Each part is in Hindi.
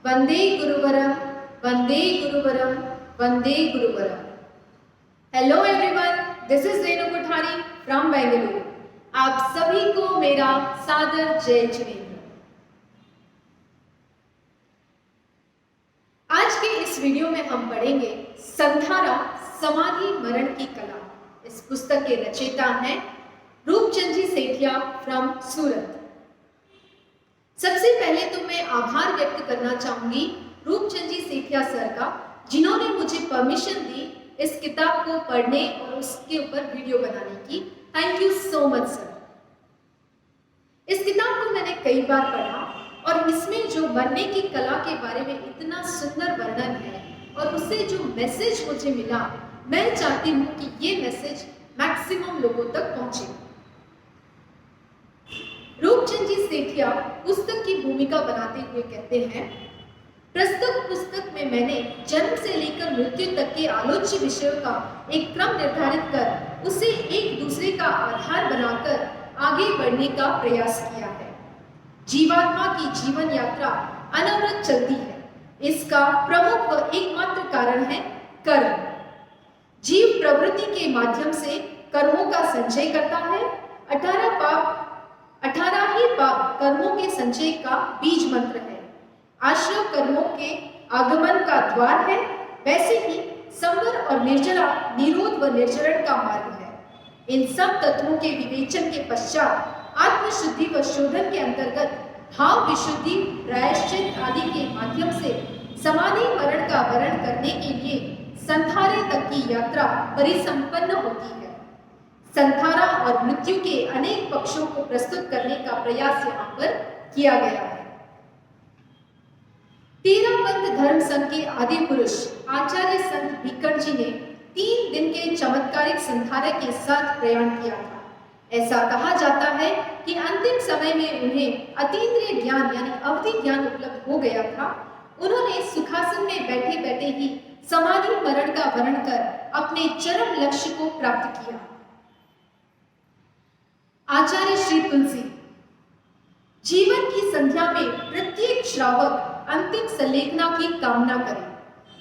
वंदे गुरुवरम, वंदे गुरुवरम, वंदे गुरुवरम। Hello everyone, this is Renu Kothari from Bengaluru. आप सभी को मेरा सादर जय जिनेन्द्र। आज के इस वीडियो में हम पढ़ेंगे संधारा समाधि मरण की कला। इस पुस्तक के रचयिता हैं रूपचंद जी सेठिया फ्रॉम सूरत। सबसे पहले तो मैं आभार व्यक्त करना चाहूंगी रूपचंद जी सेठिया सर का, जिन्होंने मुझे परमिशन दी इस किताब को पढ़ने और उसके ऊपर वीडियो बनाने की। Thank you so much sir. इस किताब को मैंने कई बार पढ़ा और इसमें जो मरने की कला के बारे में इतना सुंदर वर्णन है और उससे जो मैसेज मुझे मिला, मैं चाहती हूँ कि ये मैसेज मैक्सिमम लोगों तक पहुंचे। रूपचंद जी सेठिया पुस्तक की भूमिका बनाते हुए कहते हैं, प्रस्तुत पुस्तक में मैंने जन्म से लेकर मृत्यु तक के आलोच्य विषयों का एक क्रम निर्धारित कर उसे एक दूसरे का आधार बनाकर आगे बढ़ने का प्रयास किया है। जीवात्मा की जीवन यात्रा अनवरत चलती है। इसका प्रमुख व एकमात्र कारण है कर्म। जीव प्रवृत्ति के माध्यम से कर्मों का संचय करता है। 18 ही पाप कर्मों के संचय का बीज मंत्र है। आश्रव कर्मों के आगमन का द्वार है। वैसे ही संवर और निर्जला निरोध व निर्जरण का मार्ग है। इन सब तत्वों के विवेचन के पश्चात आत्मशुद्धि व शोधन के अंतर्गत भाव विशुद्धि प्रायश्चित आदि के माध्यम से समाधि मरण का वरण करने के लिए संधारे तक की यात्रा परिसंपन्न होती है। संधारा और मृत्यु के अनेक पक्षों को प्रस्तुत करने का प्रयास यहाँ पर किया गया है। तेरापंथ धर्म संघ के आदि पुरुष आचार्य संत भीकन जी ने 3 दिन के चमत्कारिक संधारे के साथ प्रयाण किया था। ऐसा कहा जाता है कि अंतिम समय में उन्हें अतीन्द्रिय ज्ञान यानी अवधि ज्ञान उपलब्ध हो गया था। उन्होंने सुखासन में बैठे बैठे ही समाधि मरण का वर्ण कर अपने चरम लक्ष्य को प्राप्त किया। आचार्य श्री तुलसी, जीवन की संध्या में प्रत्येक श्रावक अंतिम संलेखना की कामना करे।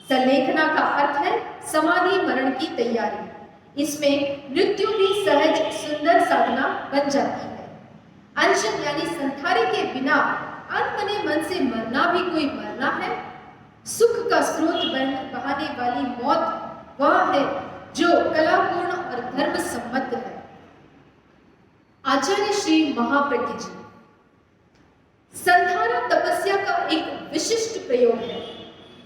संलेखना का अर्थ है समाधि मरण की तैयारी। इसमें मृत्यु भी सहज सुंदर साधना बन जाती है। अनशन यानी संधारे के बिना अनमने मन से मरना भी कोई मरना है। सुख का स्रोत बहाने वाली मौत वह है जो कलापूर्ण और धर्म सम्मत है। आचार्य श्री महाप्रज्ञ जी, संधारा तपस्या का एक विशिष्ट प्रयोग है।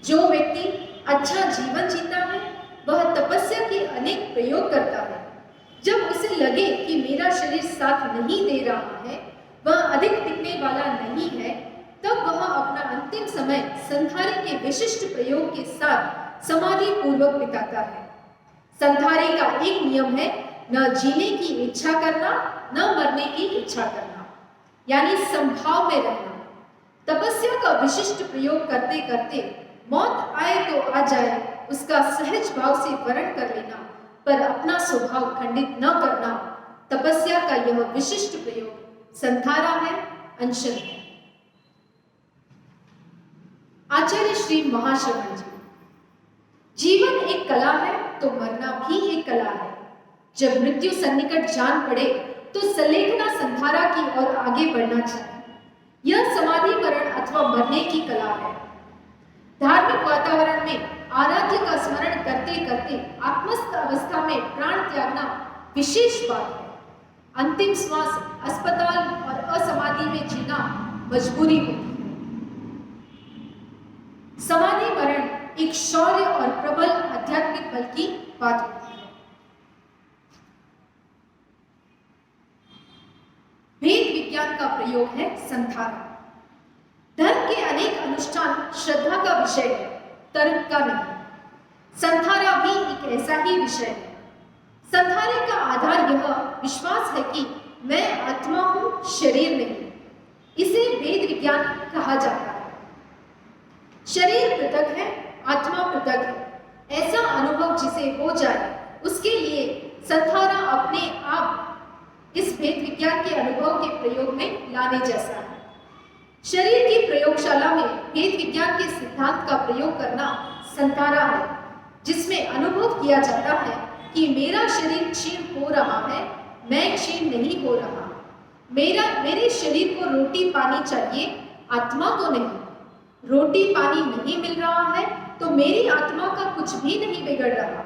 जो व्यक्ति अच्छा जीवन जीता है वह तपस्या के अनेक प्रयोग करता है। जब उसे लगे कि मेरा शरीर साथ नहीं दे रहा है, वह अधिक टिकने वाला नहीं है, तब वह अपना अंतिम समय संधारे के विशिष्ट प्रयोग के साथ समाधि पूर्वक बिताता है। संधारे का एक नियम है, न जीने की इच्छा करना, न मरने की इच्छा करना, यानी संभाव में रहना। तपस्या का विशिष्ट प्रयोग करते करते मौत आए तो आ जाए, उसका सहज भाव से वरण कर लेना, पर अपना स्वभाव खंडित न करना, तपस्या का यह विशिष्ट प्रयोग संधारा है, अनशन है। आचार्य श्री महाश्रवण जी, जीवन एक कला है तो मरना भी एक कला है। जब मृत्यु सन्निकट जान पड़े तो संलेखना संधारा की ओर आगे बढ़ना चाहिए। यह समाधि मरण अथवा मरने की कला है। धार्मिक वातावरण में आराध्य का स्मरण करते करते आत्मस्थ अवस्था में प्राण त्यागना विशेष बात है। अंतिम श्वास अस्पताल और असमाधि में जीना मजबूरी होती है। समाधि मरण एक शौर्य और प्रबल आध्यात्मिक बल की बात होती है। वेद विज्ञान का प्रयोग है संधारा। धर्म के अनेक अनुष्ठान श्रद्धा का विषय है, तर्क का नहीं। संधारा भी एक ऐसा ही विषय है। संधारे का आधार यह विश्वास है कि मैं आत्मा हूं, शरीर नहीं। इसे वेद विज्ञान कहा जाता है। शरीर पृथक है, आत्मा पृथक है, ऐसा अनुभव जिसे हो जाए उसके लिए संधारा अपने आप इस वेद विज्ञान के अनुभव के प्रयोग में लाने जैसा है। शरीर की प्रयोगशाला में वेद विज्ञान के सिद्धांत का प्रयोग करना संतारा है, जिसमें अनुभव किया जाता है कि मेरा शरीर क्षीण हो रहा है, मैं क्षीण नहीं हो रहा। मेरे शरीर को रोटी पानी चाहिए, आत्मा को नहीं। रोटी पानी नहीं मिल रहा है तो मेरी आत्मा का कुछ भी नहीं बिगड़ रहा।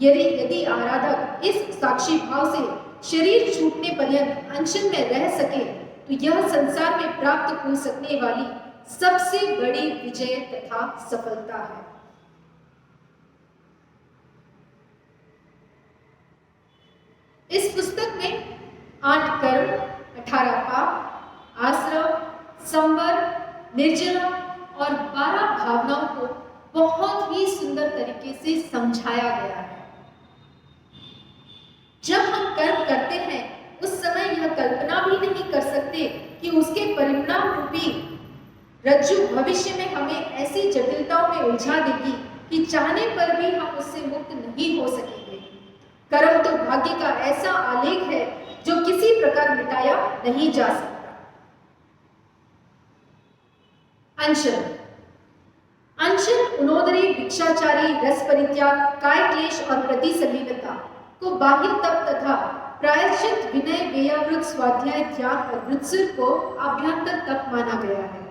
यदि आराधक इस साक्षी भाव से शरीर छूटने पर्यंत अनशन में रह सके तो यह संसार में प्राप्त हो सकने वाली सबसे बड़ी विजय तथा सफलता है। इस पुस्तक में 8 कर्म, 18 पाप, आश्रम, संवर, निर्जरा और 12 भावनाओं को बहुत ही सुंदर तरीके से समझाया गया है। जब हम कर्म करते हैं उस समय यह कल्पना भी नहीं कर सकते कि उसके परिणाम रूपी रज्जु भविष्य में हमें ऐसी जटिलताओं में उलझा देगी कि चाहने पर भी हम उससे मुक्त नहीं हो सकेंगे। कर्म तो भाग्य का ऐसा आलेख है जो किसी प्रकार मिटाया नहीं जा सकता। अनशन। अनशन उनोदरी, भिक्षाचारी, रस परित्याग, काय क्लेश और प्रतिसलीलता को बाह्य तप तथा प्रायश्चित, विनय, व्ययावृत, स्वाध्याय, ध्यान और वृत्सुर को आभ्यंतर तप माना गया है।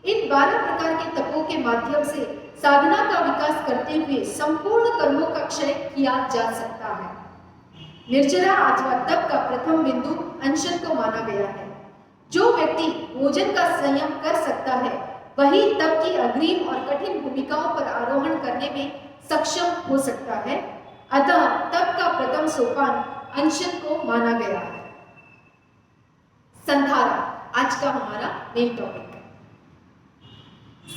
इन 12 प्रकार के तपों के माध्यम से साधना का विकास करते हुए संपूर्ण कर्मों का क्षय किया जा सकता है। निर्जरा अथवा तप का प्रथम बिंदु अनशन को माना गया है। जो व्यक्ति भोजन का संयम कर सकता है वही तप की अग्रिम और कठिन भूमिकाओं पर आरोहण करने में सक्षम हो सकता है। अतः तप का प्रथम सोपान अनशन को माना गया है। संधारा आज का हमारा मेन टॉपिक है।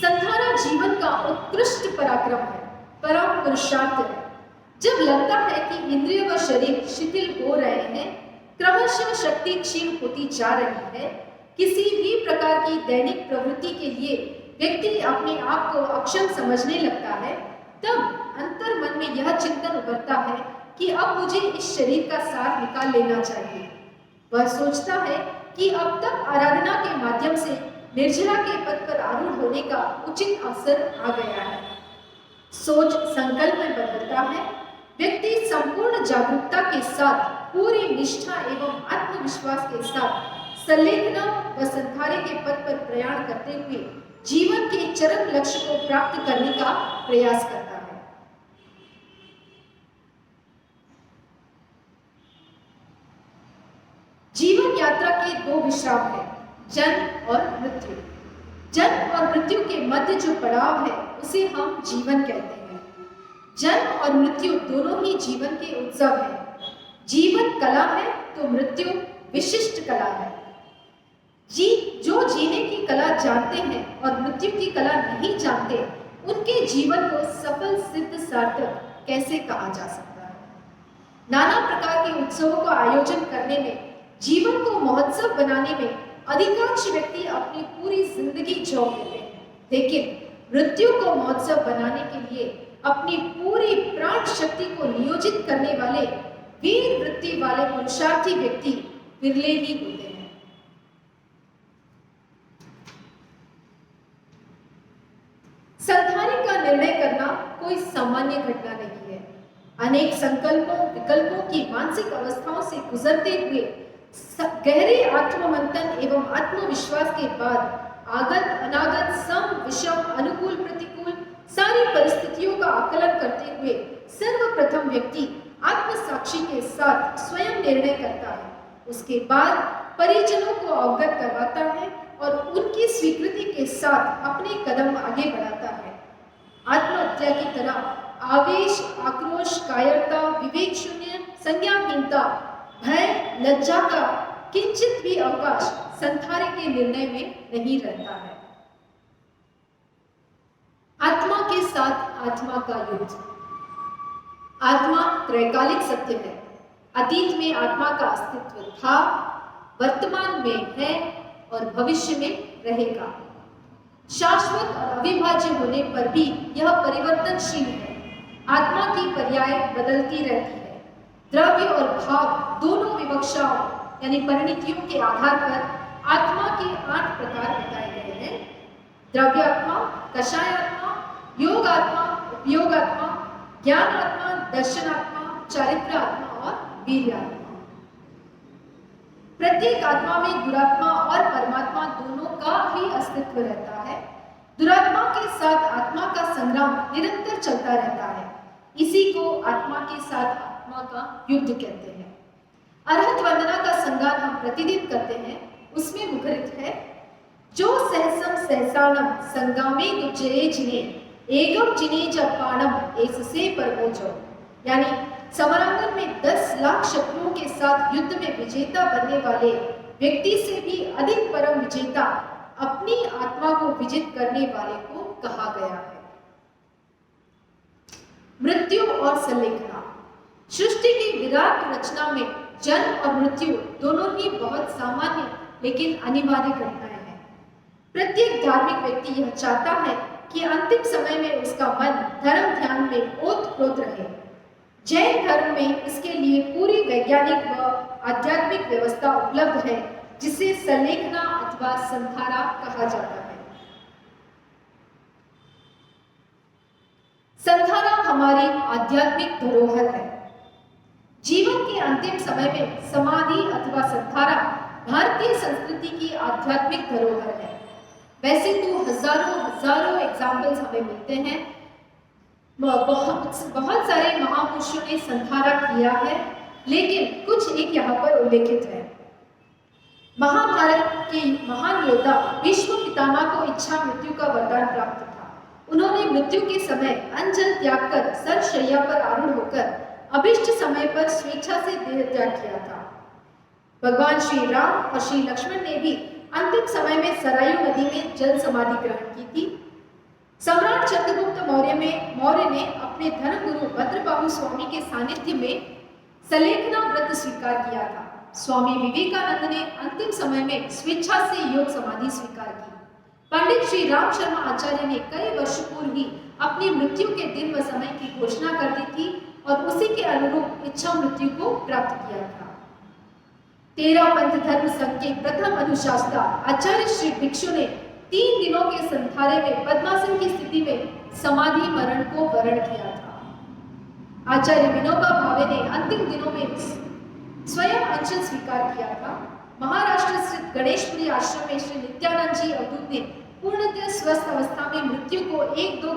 संधारा जीवन का उत्कृष्ट पराक्रम है, परम पुरुषार्थ है। जब लगता है कि इंद्रिय व शरीर शिथिल हो रहे हैं, क्रमशः शक्ति क्षीण होती जा रही है, किसी भी प्रकार की दैनिक प्रवृत्ति के लिए व्यक्ति अपने आप को अक्षम समझने लगता है, तब अंतर मन में यह चिंतन उभरता है कि अब मुझे इस शरीर का सार निकाल लेना चाहिए। वह सोचता है कि अब तक आराधना के माध्यम से निर्जरा के पद पर आरूढ़ होने का उचित अवसर आ गया है। सोच संकल्प में बदलता है। व्यक्ति संपूर्ण जागरूकता के साथ, पूरी निष्ठा एवं आत्मविश्वास के साथ संलेखना व संधारे के पद पर प्रयाण करते हुए जीवन के चरम लक्ष्य को प्राप्त करने का प्रयास करता है। जीवन यात्रा के 2 विश्राम हैं, जन्म और मृत्यु। जन्म और मृत्यु के मध्य जो पड़ाव है उसे हम जीवन कहते हैं। जन्म और मृत्यु दोनों ही जीवन के उत्सव हैं। जीवन कला है तो मृत्यु विशिष्ट कला है। जो जीने की कला जानते हैं और मृत्यु की कला नहीं जानते, उनके जीवन को सफल सिद्ध सार्थक कैसे कहा जा सकता है। नाना प्रकार के उत्सवों का आयोजन करने में, जीवन को महोत्सव बनाने में अधिकांश व्यक्ति अपनी पूरी जिंदगी झोंक देते हैं, लेकिन मृत्यु को महोत्सव बनाने के लिए अपनी पूरी प्राण शक्ति को नियोजित करने वाले वीर वृत्ति वाले पुरुषार्थी व्यक्ति विरले ही होते हैं। संधारे का निर्णय करना कोई सामान्य घटना नहीं है। अनेक संकल्पों, विकल्पों की मानसिक अवस्थाओं से गुजरते हुए गहरे आत्ममंथन एवं आत्मविश्वास के बाद आगत अनागत, सम विषम, अनुकूल प्रतिकूल सारी परिस्थितियों का आकलन करते हुए सर्वप्रथम व्यक्ति आत्मसाक्षी के साथ स्वयं निर्णय करता है। उसके बाद परिजनों को अवगत करवाता है और उनकी स्वीकृति के साथ अपने कदम आगे बढ़ाता है। आत्महत्या की तरह आवेश, आक्रोश, कायरता, विवेक शून्य, संज्ञाहीनता, भय, लज्जा का किंचित भी अवकाश संधारे के निर्णय में नहीं रहता है। आत्मा के साथ आत्मा का युद्ध। आत्मा त्रैकालिक सत्य है। अतीत में आत्मा का अस्तित्व था, वर्तमान में है और भविष्य में रहेगा। शाश्वत और अविभाज्य होने पर भी यह परिवर्तनशील है। आत्मा की पर्याय बदलती रहती है। द्रव्य और भाव दोनों विवक्षाओं यानी परिणतियों के आधार पर आत्मा के 8 प्रकार बताए गए द्रव्यात्मा, कषायात्मा, योगात्मा, उपयोगात्मा, ज्ञानात्मा, दर्शनात्मा, चारित्र आत्मा और वीर्यात्मा। प्रत्येक आत्मा में दुरात्मा और परमात्मा दोनों का ही अस्तित्व रहता है। दुरात्मा के साथ आत्मा का संग्राम निरंतर चलता रहता है। इसी को आत्मा के साथ आत्मा का युद्ध कहते हैं। अरहत वंदना का संगार हम प्रतिदिन करते हैं, उसमें मुखरित है, जो सहसम सहसानम संगामे दुजये जिने एगम जिने जपाणम ऐससे परमोजो। यानी समरांगन में 10 लाख शत्रुओं के साथ युद्ध में विजेता बनने वाले व्यक्ति से भी अधिक परम विजेता अपनी आत्मा को विजित करने वाले को कहा गया है। मृत्यु और संलेखना। सृष्टि की विराट रचना में जन्म और मृत्यु दोनों ही बहुत सामान्य लेकिन अनिवार्य घटनाएं हैं। प्रत्येक धार्मिक व्यक्ति यह चाहता है कि अंतिम समय में उसका मन धर्म ध्यान में ओतप्रोत रहे। जैन धर्म में इसके लिए पूरी वैज्ञानिक व आध्यात्मिक व्यवस्था उपलब्ध है, जिसे संलेखना अथवा संधारा कहा जाता है। संधारा हमारी आध्यात्मिक धरोहर है। जीवन के अंतिम समय में समाधि अथवा संधारा भारतीय संस्कृति की आध्यात्मिक धरोहर है। वैसे तो हजारों एग्जाम्पल्स हमें मिलते हैं। बहुत सारे महापुरुषों ने संधारा किया है, लेकिन कुछ एक यहाँ पर उल्लेखित है। महाभारत के महान योद्धा भीष्म पितामह को इच्छा मृत्यु का वरदान प्राप्त था। उन्होंने मृत्यु के समय अन्न जल त्याग कर सरशैया पर आरूढ़ होकर अभिष्ट समय पर स्वेच्छा से देह त्याग किया था। भगवान श्री राम और श्री लक्ष्मण ने भी अंतिम समय में सरयू नदी में जल समाधि ग्रहण की थी। सम्राट चंद्रगुप्त मौर्य ने अपने धर्मगुरु भद्रबाहु स्वामी के सानिध्य में संलेखना व्रत स्वीकार किया था। स्वामी विवेकानंद ने अंतिम समय में स्वेच्छा से योग समाधि स्वीकार की। पंडित श्री राम शर्मा आचार्य ने कई वर्ष पूर्व ही अपनी मृत्यु के दिन व समय की घोषणा कर दी थी और उसी के अनुरूप इच्छा मृत्यु को प्राप्त किया था। 13 पंथ धर्म संघ के प्रथम अनुशासदा आचार्य श्री भिक्षु ने 3 दिनों के संधारे में पद्मासन की स्थिति में समाधि मरण को वरण किया था। आचार्य विनोबा भावे ने अंतिम दिनों में स्वयं अनशन स्वीकार किया था। महाराष्ट्र स्थित गणेशपुरी आश्रम में श्री नित्यानंद जी अवधूत ने पूर्णतः स्वस्थ अवस्था में मृत्यु के 1-2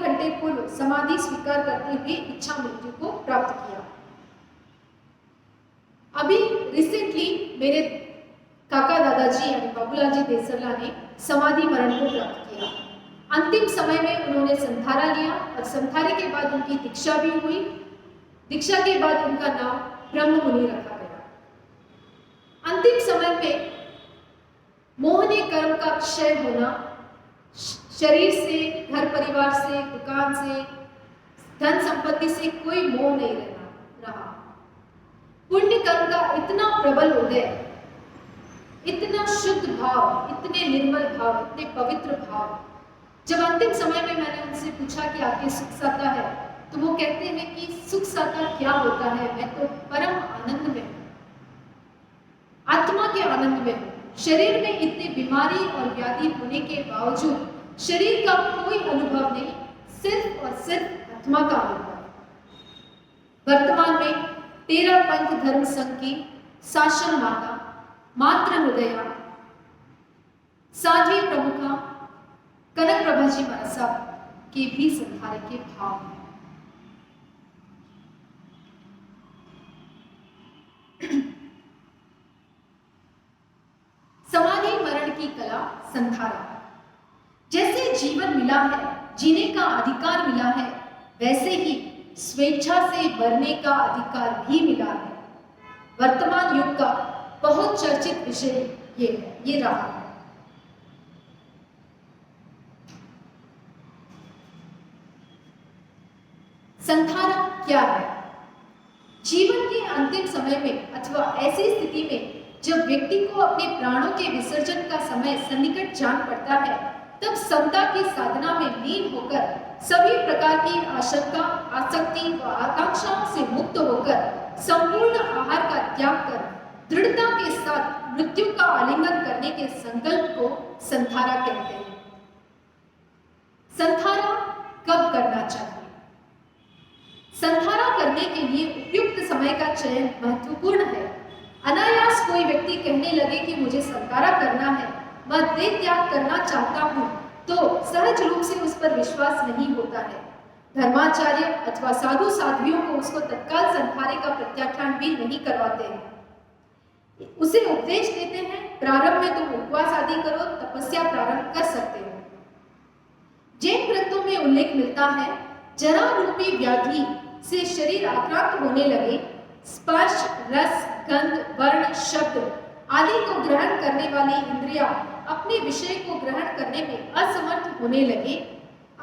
घंटे पूर्व समाधि स्वीकार करते हुए इच्छा मृत्यु को प्राप्त किया। अभी रिसेंटली मेरे काका दादाजी यानी बाबूलाल जी देसरला ने समाधि मरण को प्राप्त किया। अंतिम समय में उन्होंने संधारा लिया और संधारे के बाद उनकी दीक्षा भी हुई। दीक्षा के बाद उनका नाम ब्रह्म मुनि रखा गया। अंतिम समय में मोहनीय कर्म का क्षय होना, शरीर से, घर परिवार से, दुकान से, धन संपत्ति से कोई मोह नहीं रहा। पुण्य कर्म का इतना प्रबल उदय, इतना शुद्ध भाव, इतने निर्मल भाव, इतने पवित्र भाव। जब अंतिम समय में मैंने उनसे पूछा कि आपके सुख साता है, तो वो कहते हैं कि सुख साता क्या होता है, मैं तो परम आनंद में हूं, आत्मा के आनंद में हूं। शरीर में इतनी बीमारी और व्याधि होने के बावजूद शरीर का कोई अनुभव नहीं, सिर्फ और सिर्फ आत्मा का अनुभव। वर्तमान में 13 पंथ धर्म संघ की शासन माता, मात्र हृदया, साध्वी प्रमुखा कनक प्रभा जी महाराज साहब के भी संधारे के भाव हैं। समाधि मरण की कला संधारा। जैसे जीवन मिला है, जीने का अधिकार मिला है, वैसे ही स्वेच्छा से मरने का अधिकार भी मिला है। वर्तमान युग का बहुत चर्चित विषय ये रहा है। संधारा क्या है? जीवन के अंतिम समय में अथवा ऐसी स्थिति में जब व्यक्ति को अपने प्राणों के विसर्जन का समय सन्निकट जान पड़ता है, तब समता की साधना में लीन होकर सभी प्रकार की आशंका, आसक्ति व आकांक्षाओं से मुक्त होकर संपूर्ण आहार का त्याग कर दृढ़ता के साथ मृत्यु का आलिंगन करने के संकल्प को संधारा कहते हैं। संधारा कब करना चाहिए? संधारा करने के लिए उपयुक्त समय का चयन महत्वपूर्ण है। अनायास कोई व्यक्ति कहने लगे कि मुझे संधारा करना है, मैं देह त्याग करना चाहता हूँ, तो सहज रूप से उस पर विश्वास नहीं होता है। धर्माचार्य अथवा साधु साध्वियों को उसको तत्काल संधारे का प्रत्याख्यान भी नहीं करवाते हैं। उसे उपदेश देते हैं, प्रारंभ में तुम उपवास आदि करो, तपस्या प्रारंभ कर सकते हो। जैन ग्रंथों में उल्लेख मिलता है, जरा रूपी व्याधि से शरीर आक्रांत होने लगे, स्पर्श, रस, गंध, वर्ण, शब्द आदि को ग्रहण करने वाली इंद्रियां अपने विषय को ग्रहण करने में असमर्थ होने लगे,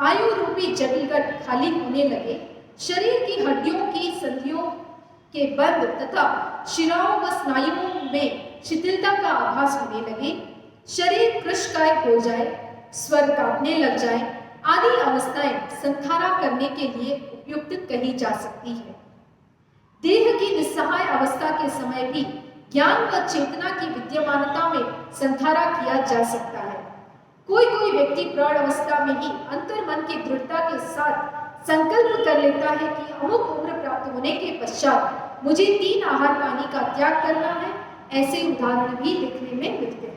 आयु रूपी जटिलगढ़ खाली होने लगे, शरीर की हड्डियों की संधियों के बंध तथा शिराओं व स्नायुओं में शिथिलता का आभास होने लगे, शरीर कृशकाय हो जाए, स्वर कांपने लग जाए आदि अवस्थाएं संधारा करने के लिए उपयुक्त कही जा सकती है। देह की निस्सहाय अवस्था के समय भी ज्ञान व चेतना की विद्यमानता में संधारा किया जा सकता है। कोई कोई व्यक्ति प्रौढ़ अवस्था में ही अंतर्मन की दृढ़ता के साथ संकल्प कर लेता है कि अमुक उम्र प्राप्त होने के पश्चात मुझे 3 आहार पानी का त्याग करना है। ऐसे उदाहरण भी लिखने में मिलते हैं।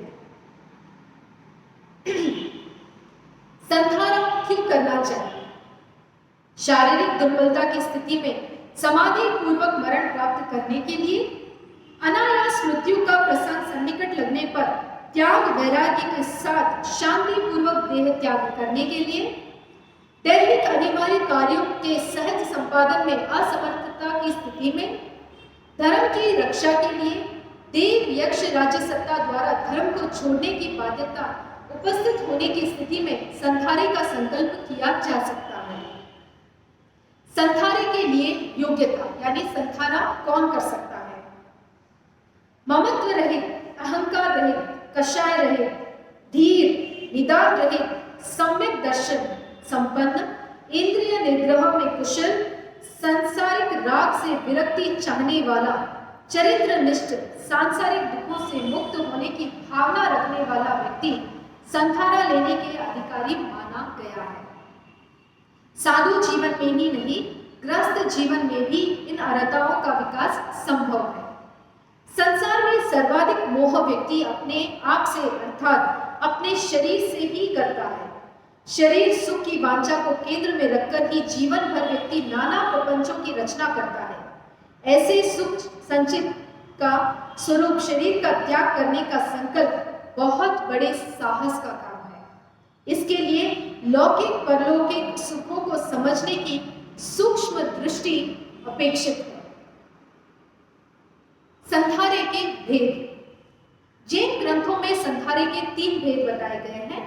संधारा क्यों करना चाहिए? शारीरिक दुर्बलता की स्थिति में समाधि पूर्वक मरण प्राप्त करने के लिए, अनायास मृत्यु का प्रसंग सन्निकट लगने पर त्याग वैराग्य के साथ शांति पूर्वक देह त्याग करने के लिए, दैहिक अनिवार्य कार्यों के सहज संपादन में असमर्थता की स्थिति में, धर्म की रक्षा के लिए, देव यक्ष राज्य सत्ता द्वारा धर्म को छोड़ने की बाध्यता उपस्थित होने की स्थिति में संधारे का संकल्प किया जा सकता है। संधारे के लिए योग्यता यानी संधारा कौन कर सकता है? ममत्व रहित, अहंकार रहित, कषाय रहित, धीर, निदान रहित, सम्यक दर्शन संपन्न, इंद्रिय निग्रह में कुशल, सांसारिक राग से विरक्ति चाहने वाला, चरित्रनिष्ठ, सांसारिक दुखों से मुक्त होने की भावना रखने वाला व्यक्ति संधारा लेने के अधिकारी माना गया है। साधु जीवन में ही नहीं, गृहस्थ जीवन में भी इन अर्हताओं का विकास संभव है। संसार में सर्वाधिक मोह व्यक्ति अपने आप से अर्थात अपने शरीर से ही करता है। शरीर सुख की वांछा को केंद्र में रखकर ही जीवन भर व्यक्ति नाना प्रपंचों की रचना करता है। ऐसे सुख संचित का स्वरूप शरीर का त्याग करने का संकल्प बहुत बड़े साहस का काम है। इसके लिए लौकिक परलौकिक सुखों को समझने की सूक्ष्म दृष्टि अपेक्षित है। संधारे के भेद। जैन ग्रंथों में संधारे के 3 भेद बताए गए हैं: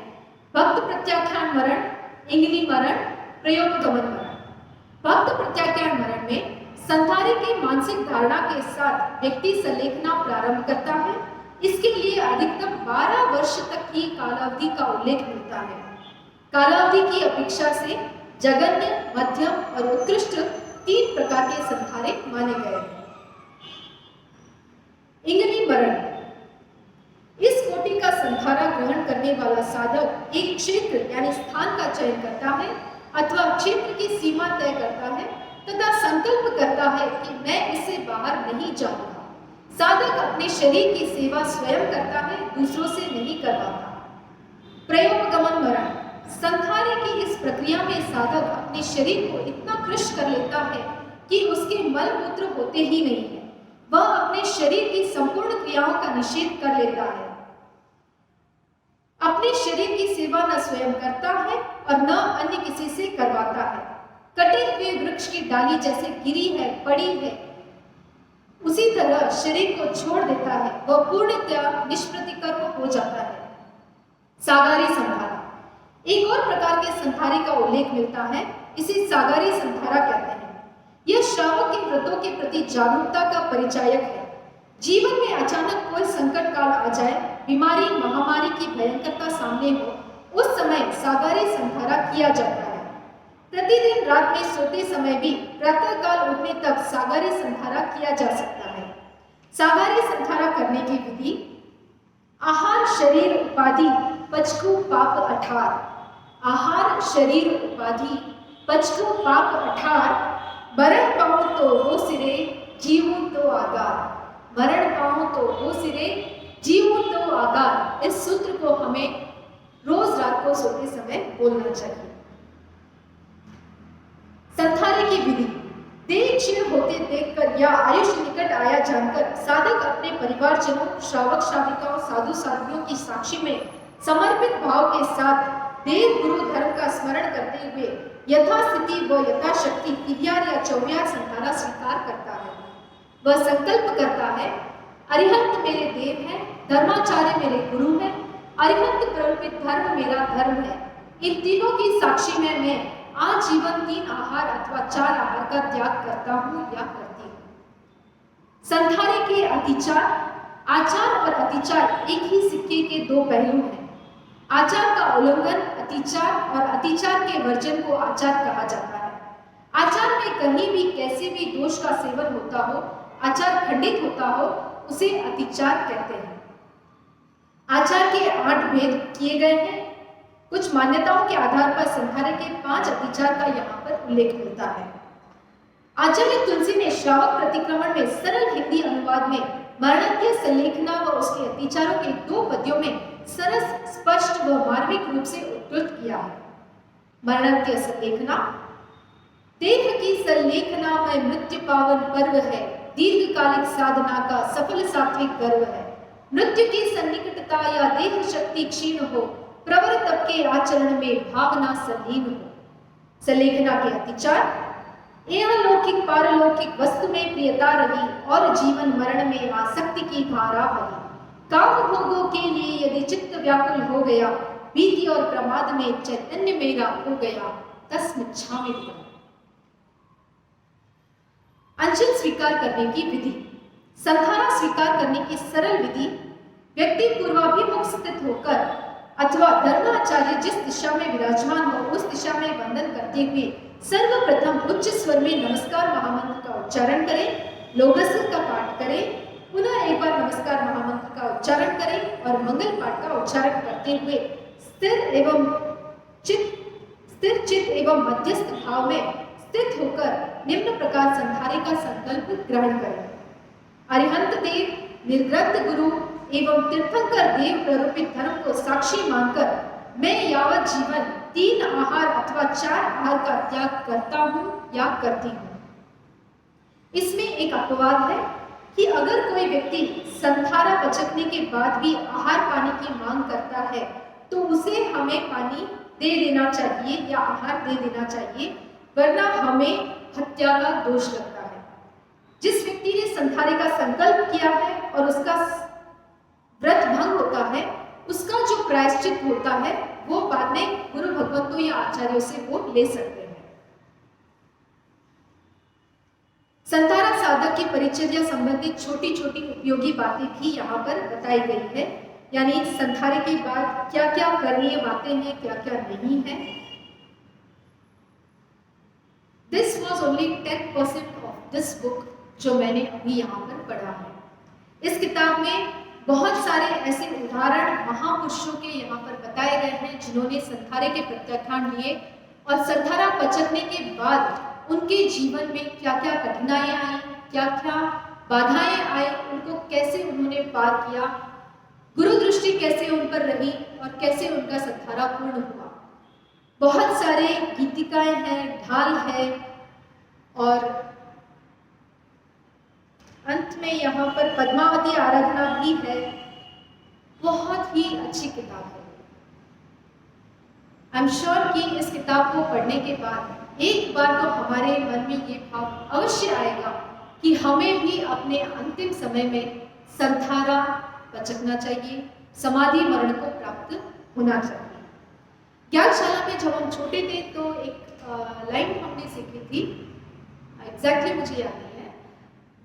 भक्त प्रत्याख्यान मरण, इंगिनी मरण, प्रयोगगमन मरण। भक्त प्रत्याख्यान मरण में संधारे की मानसिक धारणा के साथ व्यक्ति संलेखना प्रारंभ करता है। इसके लिए अधिकतम 12 वर्ष तक की कालावधि का उल्लेख मिलता है। कालावधि की अपेक्षा से जघन्य, मध्यम और उत्कृष्ट 3 प्रकार के संधारे माने गए हैं। इंगिनी मरण। इस कोटि का संधारा ग्रहण करने वाला साधक एक क्षेत्र यानी स्थान का चयन करता है अथवा क्षेत्र की सीमा तय करता है तथा संकल्प करता है कि मैं इससे बाहर नहीं जाऊंगा। साधक अपने शरीर की सेवा स्वयं करता है, दूसरों से नहीं करवाता। प्रयोगगमन मरण। संधारे की इस प्रक्रिया में साधक अपने शरीर को इतना कृश कर लेता है कि उसके मल मूत्र होते ही नहीं है। वह अपने शरीर की संपूर्ण क्रियाओं का निषेध कर लेता है। अपने शरीर की सेवा न स्वयं करता है और न अन्य किसी से करवाता है। कटे हुए वृक्ष की डाली जैसे गिरी है, पड़ी है, उसी तरह शरीर को छोड़ देता है। वह पूर्णतया निष्प्रतिकर्म हो जाता है। सागारी संधारा। एक और प्रकार के संधारे का उल्लेख मिलता है, इसे सागारी संधारा कहते हैं। यह श्रावक के व्रतों के प्रति जागरूकता का परिचायक है। जीवन में अचानक कोई संकट काल आ जाए, बीमारी महामारी की भयंकरता सामने हो, उस समय सागारी संधारा किया जाता है। प्रतिदिन रात में सोते समय भी प्रातः काल उठने तक सागारी संधारा किया जा सकता है। सागारी संथारा करने की विधि। आहार शरीर उपाधि पचकु पाप अठार। आहार शरीर उपाधि पचकु पाप अठार। मरण पाऊं तो वो सिरे जीवूं तो आगार। मरण पाऊं तो वो सिरे जीवूं तो आगार। इस सूत्र को हमें रोज रात को सोते समय बोलना चाहिए। संथारे की विधि। देह क्षीण होते देखकर या आयुष्य निकट आया जानकर साधक अपने परिवारजनों, श्रावक श्राविकाओं, साधु साध्वियों की साक्षी में समर्पित भाव के साथ देव गुरु धर्म का स्मरण करते हुए यथास्थिति व यथाशक्ति तिर्यार या चौर्यार संथारा स्वीकार करता है। वह संकल्प करता है, अरिहंत मेरे देव हैं, धर्माचार्य मेरे गुरु हैं, अरिहंत प्ररूपित धर्म मेरा धर्म है। इन तीनों की साक्षी में मैं आजीवन 3 आहार अथवा 4 आहार का त्याग करता हूं या करती हूं। संथारे के अतिचार। आचार और अतिचार एक ही सिक्के के 2 पहलू हैं। आचार का उल्लंघन अतिचार और अतिचार के वर्जन को आचार कहा जाता है। आचार में कहीं भी कैसे भी दोष का सेवन होता हो, आचार खंडित होता हो, उसे अतिचार कहते हैं। आचार के 8 भेद किए गए हैं। कुछ मान्यताओं के आधार पर संथारे के 5 अतिचार का यहाँ पर उल्लेख मिलता है। आचार्य तुलसी ने श्रावक प्रतिक्रमण में सरल हिंदी अनुवाद में मरणज्ञ संलेखना व उसके अतिचारों के 2 पद्यों में सरस, स्पष्ट व मार्मिक रूप से उद्धृत किया है। मरणज्ञ संलेखना। देह की संलेखना में मृत्यु पावन पर्व है, दीर्घकालिक साधना का सफल सात्विक गर्व है। मृत्यु की सन्निकटता या देह शक्ति क्षीण हो, प्रवर तप के आचरण में भावना संलीन हो। संलेखना के अतिचार। यह लौकिक पारलौकिक वस्तु में प्रियता रही और जीवन मरण में आसक्ति की धारा बही। काम भोगों के लिए यदि चित्त व्याकुल हो गया, भीति और प्रमाद में चैतन्य मेरा खो गया, तस्मिच्छामि विदम्। अंशल स्वीकार करने की विधि। संथारा स्वीकार करने की सरल विधि। व्यक्ति पूर्वाभिमुख स्थित होकर अथवा धर्माचार्य जिस दिशा में विराजमान हो उस दिशा में वंदन करते हुए सर्वप्रथम उच्च स्वर में नमस्कार महामंत्र का उच्चारण करें, लोगस्य का पाठ करें, पुनः एक बार नमस्कार महामंत्र का उच्चारण करें और मंगल पाठ का उच्चारण करते हुए स्थिर चित्त एवं मध्यस्थ भाव में स्थित होकर निम्न प्रकार संथारे का संकल्प ग्रहण करें। अरिहंत देव, निर्ग्रंथ गुरु एवं तीर्थंकर देव प्ररूपित धर्म को साक्षी मानकर मैं यावत जीवन 3 आहार अथवा 4 आहार का त्याग करता हूं या करती हूं। इसमें एक अपवाद है कि अगर कोई व्यक्ति संथारा पचकने के बाद भी आहार पानी की मांग करता है तो उसे हमें पानी दे देना चाहिए या आहार दे देना चाहिए, वरना हमें हत्या का दोष लगता है। जिस व्यक्ति ने संथारे का संकल्प किया है और उसका व्रत भंग होता है, उसका जो प्रायश्चित होता है वो बाद में गुरु भगवंतों या आचार्यों से वो ले सकते हैं। संथारा साधक की परिचर्या संबंधित छोटी छोटी उपयोगी बातें भी यहाँ पर बताई गई है, यानी संथारे के बाद क्या क्या करणीय बातें हैं, क्या क्या नहीं है। This was only 10% of this book जो मैंने अभी यहाँ पर पढ़ा है। इस किताब में बहुत सारे ऐसे उदाहरण महापुरुषों के यहाँ पर बताए गए हैं जिन्होंने संथारे के प्रत्याख्यान लिए और संथारा पचकने के बाद उनके जीवन में क्या क्या कठिनाइयाँ आई, क्या क्या बाधाएं आई, उनको कैसे उन्होंने पार किया, गुरु दृष्टि कैसे उन पर रही और कैसे उनका संथारा पूर्ण हुआ। बहुत सारे गीतिकाएं हैं, ढाल है और अंत में यहाँ पर पद्मावती आराधना भी है। बहुत ही अच्छी किताब है। आई एम श्योर कि इस किताब को पढ़ने के बाद एक बार तो हमारे मन में ये भाव अवश्य आएगा कि हमें भी अपने अंतिम समय में संथारा पचकना चाहिए, समाधि मरण को प्राप्त होना चाहिए। ज्ञानशाला में जब हम छोटे थे तो एक लाइन हमने सीखी थी, एग्जैक्टली मुझे याद नहीं है।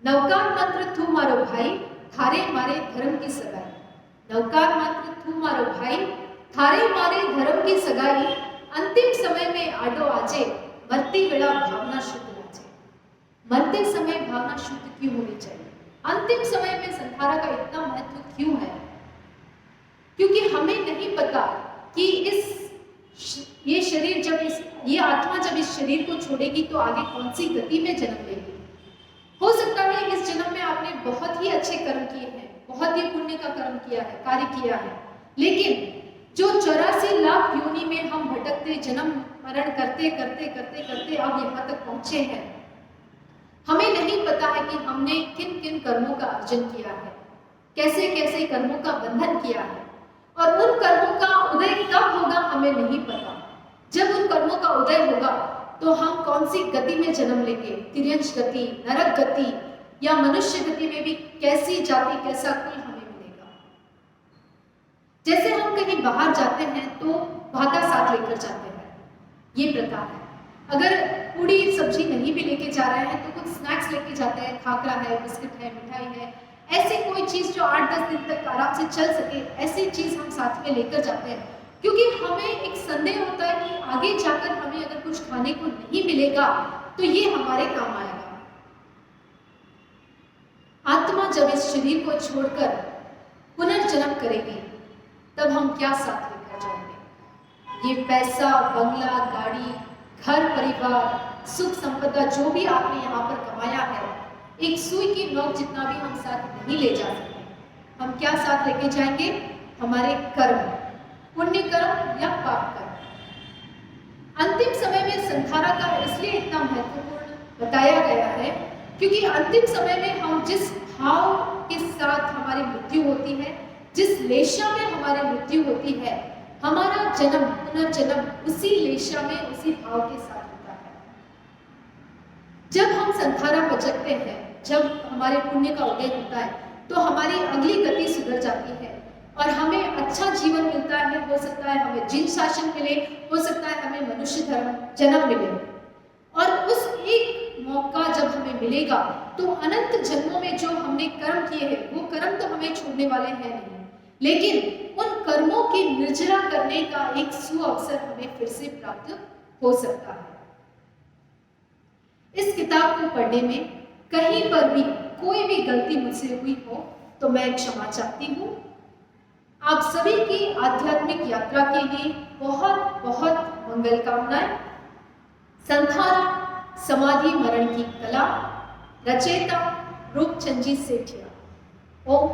नवकार मंत्र थू मारो भाई, थारे मारे धर्म की सगाई। नवकार मंत्र थू मारो भाई, थारे मारे धर्म की सगाई। अंतिम समय में आडो आजे, मरते वेला भावना शुद्ध लाजे। मरते समय भावना शुद्ध क्यों होनी चाहिए? अंतिम समय में संसारा का इतना महत्व क्यों है? क्योंकि हमें नहीं पता कि ये शरीर ये आत्मा जब इस शरीर को छोड़ेगी तो आगे कौन सी गति में जन्म लेगी। हो सकता है इस जन्म में आपने बहुत ही अच्छे कर्म किए हैं, बहुत ही पुण्य का कर्म किया है, कार्य किया है, लेकिन जो 84 लाख योनि में हम भटकते जन्म मरण करते करते करते करते अब यहाँ तक पहुंचे हैं, हमें नहीं पता है कि हमने किन किन कर्मों का अर्जन किया है, कैसे कैसे कर्मों का बंधन किया है, और उन कर्मों का उदय कब होगा हमें नहीं पता। जब उन कर्मों का उदय होगा तो हम कौन सी गति में जन्म लेंगे, तिर्यंश गति, नरक गति या मनुष्य गति में भी कैसी जाति कैसा कुल हमें मिलेगा। जैसे हम कहीं बाहर जाते हैं तो भाता साथ लेकर जाते हैं, ये प्रथा है। अगर पूरी सब्जी नहीं भी लेके जा रहे हैं तो कुछ स्नैक्स लेके जाते हैं, खाकरा है, बिस्किट है, मिठाई है, ऐसी कोई चीज जो 8-10 दिन तक आराम से चल सके, ऐसी चीज हम साथ में लेकर जाते हैं, क्योंकि हमें एक संदेह होता है कि आगे जाकर हमें अगर कुछ खाने को नहीं मिलेगा तो ये हमारे काम आएगा। आत्मा जब इस शरीर को छोड़कर पुनर्जन्म करेगी तब हम क्या साथ लेकर जाएंगे? ये पैसा, बंगला, गाड़ी, घर परिवार, सुख संपदा जो भी आपने यहाँ पर कमाया है, एक सुई की नोक जितना भी हम साथ नहीं ले जा सकते। हम क्या साथ लेके जाएंगे? हमारे कर्म, पुण्य कर्म या पाप कर्म। अंतिम समय में संसारा का इसलिए इतना महत्वपूर्ण बताया गया है क्योंकि अंतिम समय में हम जिस भाव के साथ हमारी मृत्यु होती है, जिस लेशा में हमारी मृत्यु होती है, हमारा जन्म पुनर्जन्म उसी लेशा में उसी भाव के साथ होता है। जब हम संसारा भटकते हैं, जब हमारे पुण्य का उदय होता है तो हमारी अगली गति सुधर जाती है और हमें अच्छा जीवन मिलता है। हो सकता है हमें जिन शासन मिले, हो सकता है हमें मनुष्य धर्म जन्म मिले, और उस एक मौका जब हमें मिलेगा तो अनंत जन्मों में जो हमने कर्म किए हैं वो कर्म तो हमें छोड़ने वाले हैं नहीं, लेकिन उन कर्मों की निर्जरा करने का एक सुअवसर हमें फिर से प्राप्त हो सकता है। इस किताब को पढ़ने में कहीं पर भी कोई भी गलती मुझसे हुई हो तो मैं क्षमा चाहती हूँ। आप सभी की आध्यात्मिक यात्रा के लिए बहुत बहुत मंगल कामनाएं। संसारा समाधि मरण की कला, रचयिता रूपचंद जी सेठिया। ओम।